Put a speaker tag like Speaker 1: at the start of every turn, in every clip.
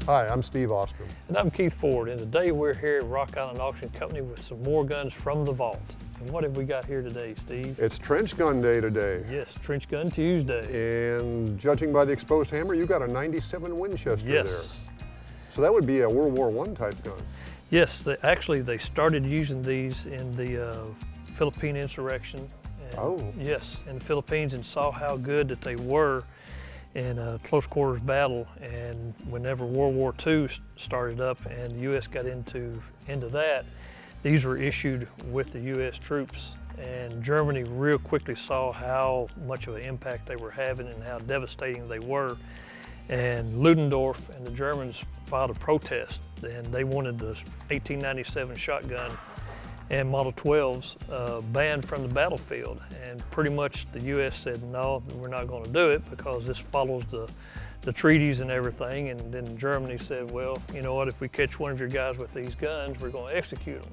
Speaker 1: Hi, I'm Steve Ostrem.
Speaker 2: And I'm Keith Ford, and today we're here at Rock Island Auction Company with some more guns from the vault. And what have we got here today, Steve?
Speaker 1: It's Trench Gun Day today.
Speaker 2: Yes, Trench Gun Tuesday.
Speaker 1: And judging by the exposed hammer, you got a 97 Winchester
Speaker 2: Yes.
Speaker 1: there. So that would be a World War I type gun.
Speaker 2: Yes, they started using these in the Philippine Insurrection. And,
Speaker 1: Oh.
Speaker 2: Yes, in the Philippines, and saw how good that they were in a close quarters battle. And whenever World War II started up and the U.S. got into that, these were issued with the U.S. troops. And Germany real quickly saw how much of an impact they were having and how devastating they were. And Ludendorff and the Germans filed a protest, and they wanted the 1897 shotgun and Model 12s banned from the battlefield. And pretty much the U.S. said, no, we're not going to do it because this follows the treaties and everything. And then Germany said, well, you know what, if we catch one of your guys with these guns, we're going to execute them.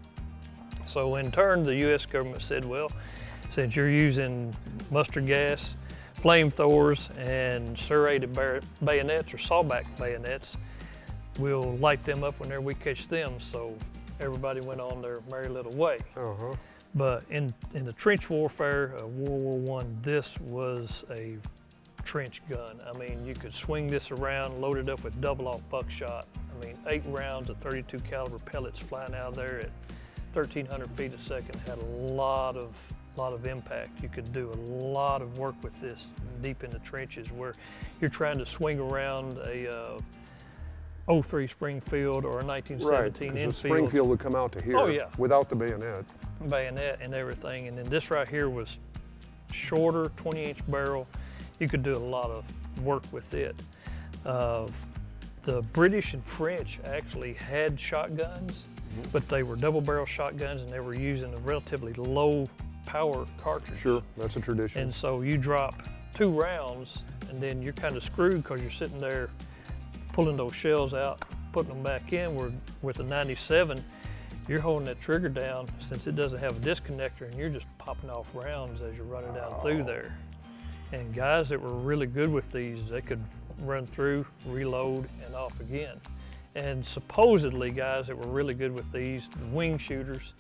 Speaker 2: So in turn, the U.S. government said, well, since you're using mustard gas, flamethrowers, and serrated bayonets or sawback bayonets, we'll light them up whenever we catch them. So everybody went on their merry little way.
Speaker 1: Uh-huh.
Speaker 2: But in the trench warfare of World War I, this was a trench gun. I mean, you could swing this around, load it up with double-aught buckshot. I mean, 8 rounds of 32 caliber pellets flying out there at 1,300 feet a second had a lot of impact. You could do a lot of work with this deep in the trenches where you're trying to swing around a 03 Springfield or a 1917
Speaker 1: right,
Speaker 2: Enfield.
Speaker 1: Springfield would come out to here.
Speaker 2: Oh, yeah.
Speaker 1: Without the bayonet.
Speaker 2: Bayonet and everything. And then this right here was shorter, 20-inch barrel. You could do a lot of work with it. The British and French actually had shotguns, but they were double barrel shotguns and they were using a relatively low power cartridge.
Speaker 1: Sure, that's a tradition.
Speaker 2: And so you drop 2 rounds and then you're kind of screwed because you're sitting there pulling those shells out, putting them back in. Where with the 97, you're holding that trigger down since it doesn't have a disconnector, and you're just popping off rounds as you're running down through there. And guys that were really good with these, they could run through, reload, and off again. And supposedly guys that were really good with these, wing shooters,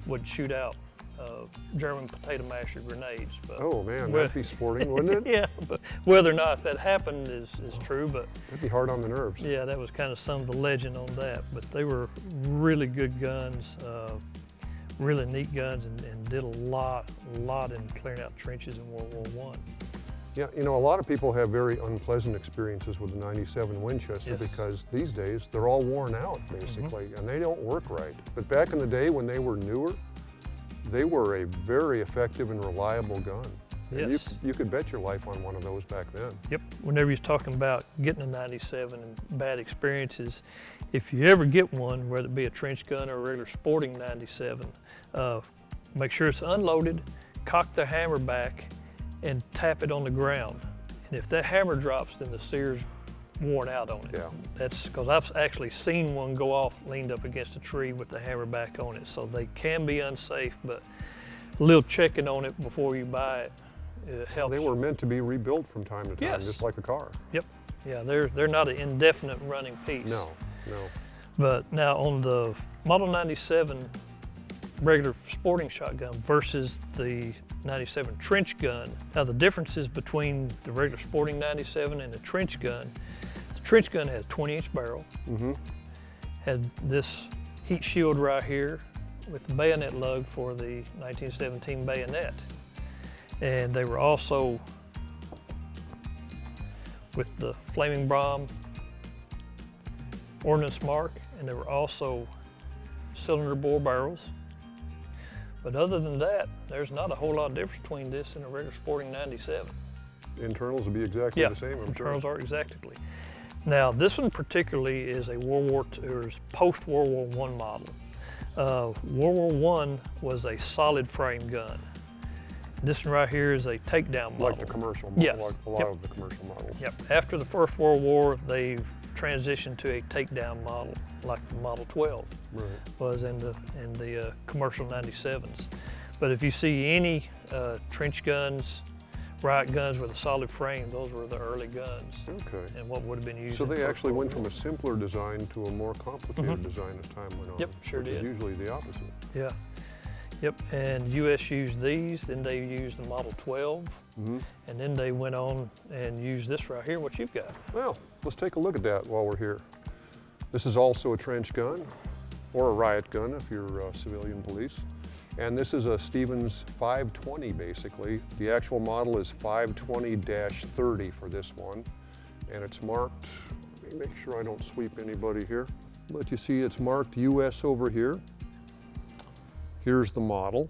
Speaker 2: would shoot out German potato masher grenades. But
Speaker 1: oh man, that'd be sporting, wouldn't it?
Speaker 2: Yeah, but whether or not that happened is true, but
Speaker 1: That'd be hard on the nerves.
Speaker 2: yeah, that was kind of some of the legend on that. But they were really good guns, really neat guns, and did a lot in clearing out trenches in World War I.
Speaker 1: Yeah, you know, a lot of people have very unpleasant experiences with the 97 Winchester
Speaker 2: Yes.
Speaker 1: because these days they're all worn out basically, and they don't work right. But back in the day when they were newer, they were a very effective and reliable gun. And
Speaker 2: Yes.
Speaker 1: you could bet your life on one of those back then.
Speaker 2: Yep. Whenever you're talking about getting a 97 and bad experiences, if you ever get one, whether it be a trench gun or a regular sporting 97, make sure it's unloaded, cock the hammer back, and tap it on the ground. And if that hammer drops, then the sear's worn out on it.
Speaker 1: Yeah.
Speaker 2: That's because I've actually seen one go off leaned up against a tree with the hammer back on it. So they can be unsafe, but a little checking on it before you buy it, it helps.
Speaker 1: They were meant to be rebuilt from time to time,
Speaker 2: Yes.
Speaker 1: just like a car.
Speaker 2: Yep. Yeah, they're not an indefinite running piece.
Speaker 1: No.
Speaker 2: But now on the Model 97 regular sporting shotgun versus the 97 trench gun, now the differences between the regular sporting 97 and the trench gun had a 20-inch barrel, had this heat shield right here with the bayonet lug for the 1917 bayonet. And they were also with the flaming bomb ordnance mark, and they were also cylinder bore barrels. But other than that, there's not a whole lot of difference between this and a regular sporting 97.
Speaker 1: Internals would be exactly the same, I'm
Speaker 2: internals
Speaker 1: sure.
Speaker 2: are exactly. Now, this one particularly is a World War II, or is post-World War I model. World War I was a solid frame gun. This one right here is a takedown model.
Speaker 1: Like the commercial model,
Speaker 2: Yeah.
Speaker 1: like a lot of the commercial models.
Speaker 2: Yep. After the First World War, they've transitioned to a takedown model, like the Model 12
Speaker 1: Right.
Speaker 2: was in the commercial 97s. But if you see any trench guns, riot guns with a solid frame, those were the early guns.
Speaker 1: Okay.
Speaker 2: And what would have been used
Speaker 1: So
Speaker 2: in the
Speaker 1: they
Speaker 2: First
Speaker 1: actually
Speaker 2: World
Speaker 1: went from
Speaker 2: War.
Speaker 1: a simpler design to a more complicated design as time went on.
Speaker 2: Yep, sure
Speaker 1: which
Speaker 2: did.
Speaker 1: is usually the opposite.
Speaker 2: Yeah. Yep, and US used these, then they used the Model 12, and then they went on and used this right here, what you've got.
Speaker 1: Well, let's take a look at that while we're here. This is also a trench gun, or a riot gun if you're civilian police. And this is a Stevens 520 basically. The actual model is 520-30 for this one. And it's marked, let me make sure I don't sweep anybody here. But you see it's marked US over here. Here's the model.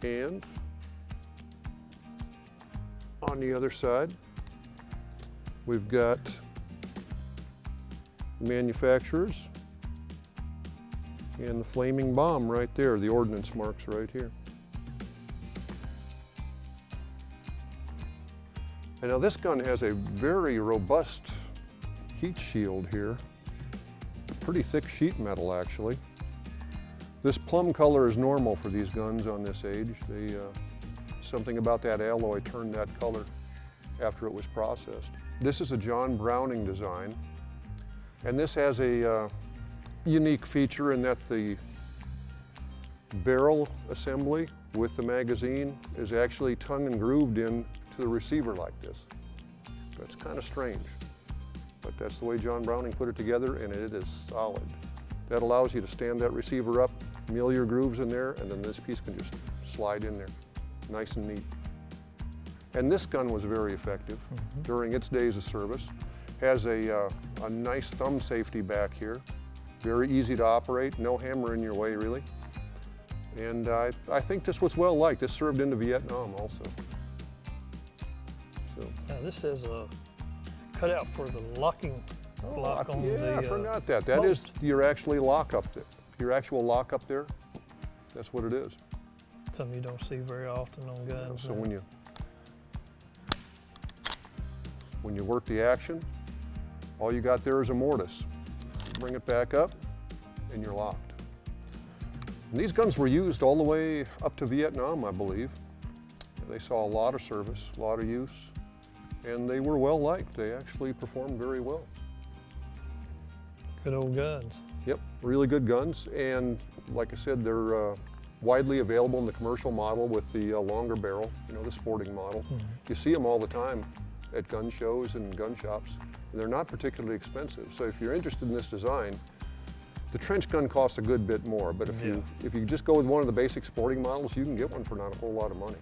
Speaker 1: And on the other side, we've got manufacturers and the flaming bomb right there, the ordnance marks right here. And now this gun has a very robust heat shield here. Pretty thick sheet metal actually. This plum color is normal for these guns on this age. Something about that alloy turned that color after it was processed. This is a John Browning design. And this has a unique feature in that the barrel assembly with the magazine is actually tongue and grooved in to the receiver like this. That's kind of strange, but that's the way John Browning put it together, and it is solid. That allows you to stand that receiver up, mill your grooves in there, and then this piece can just slide in there, nice and neat. And this gun was very effective during its days of service. Has a nice thumb safety back here. Very easy to operate, no hammer in your way really. And I think this was well liked. This served into Vietnam also. So.
Speaker 2: Now this is a cutout for the locking block on the
Speaker 1: I forgot that. That is your actually lock up there. Your actual lock up there. That's what it is.
Speaker 2: Something you don't see very often on guns.
Speaker 1: So when you work the action, all you got there is a mortise. Bring it back up, and you're locked. And these guns were used all the way up to Vietnam, I believe. They saw a lot of service, a lot of use, and they were well liked. They actually performed very well.
Speaker 2: Good old guns.
Speaker 1: Yep, really good guns, and like I said, they're widely available in the commercial model with the longer barrel, you know, the sporting model. You see them all the time at gun shows and gun shops. They're not particularly expensive. So if you're interested in this design, the trench gun costs a good bit more, but if you just go with one of the basic sporting models, you can get one for not a whole lot of money.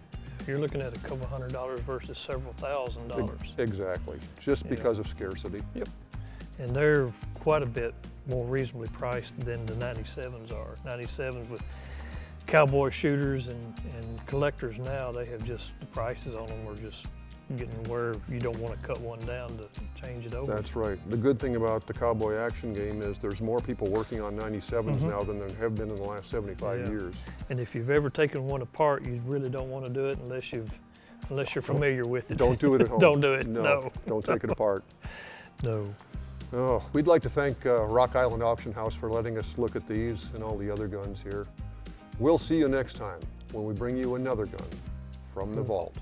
Speaker 2: You're looking at a couple $100 versus several $1,000s.
Speaker 1: Exactly, just because of scarcity.
Speaker 2: Yep, and they're quite a bit more reasonably priced than the 97s are. 97s with cowboy shooters and collectors now, they have just, the prices on them are just getting where you don't want to cut one down to change it over.
Speaker 1: That's right. The good thing about the cowboy action game is there's more people working on 97s now than there have been in the last 75 years.
Speaker 2: And if you've ever taken one apart, you really don't want to do it unless you're familiar with it.
Speaker 1: Don't do it at home.
Speaker 2: Don't do it, no.
Speaker 1: Don't take it apart.
Speaker 2: No.
Speaker 1: Oh, we'd like to thank Rock Island Auction House for letting us look at these and all the other guns here. We'll see you next time when we bring you another gun from the vault.